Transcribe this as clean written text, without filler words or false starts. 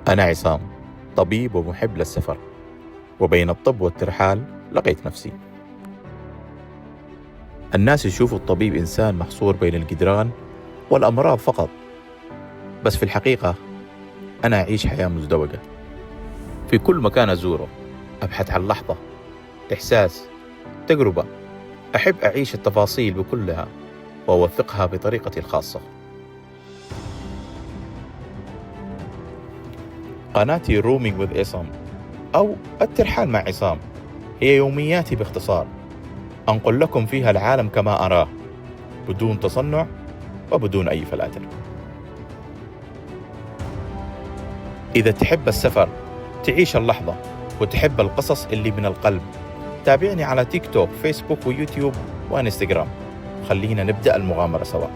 أنا عصام، طبيب ومحب للسفر، وبين الطب والترحال لقيت نفسي. الناس يشوفوا الطبيب إنسان محصور بين الجدران والأمراض فقط، بس في الحقيقة أنا أعيش حياة مزدوجة. في كل مكان أزوره أبحث عن لحظة، إحساس، تجربة. أحب أعيش التفاصيل بكلها وأوثقها بطريقتي الخاصة. قناتي رومينج with عصام أو الترحال مع عصام هي يومياتي باختصار، أنقل لكم فيها العالم كما أراه بدون تصنع وبدون أي فلاتر. إذا تحب السفر، تعيش اللحظة، وتحب القصص اللي من القلب، تابعني على تيك توك، فيسبوك ويوتيوب وانستغرام. خلينا نبدأ المغامرة سوا.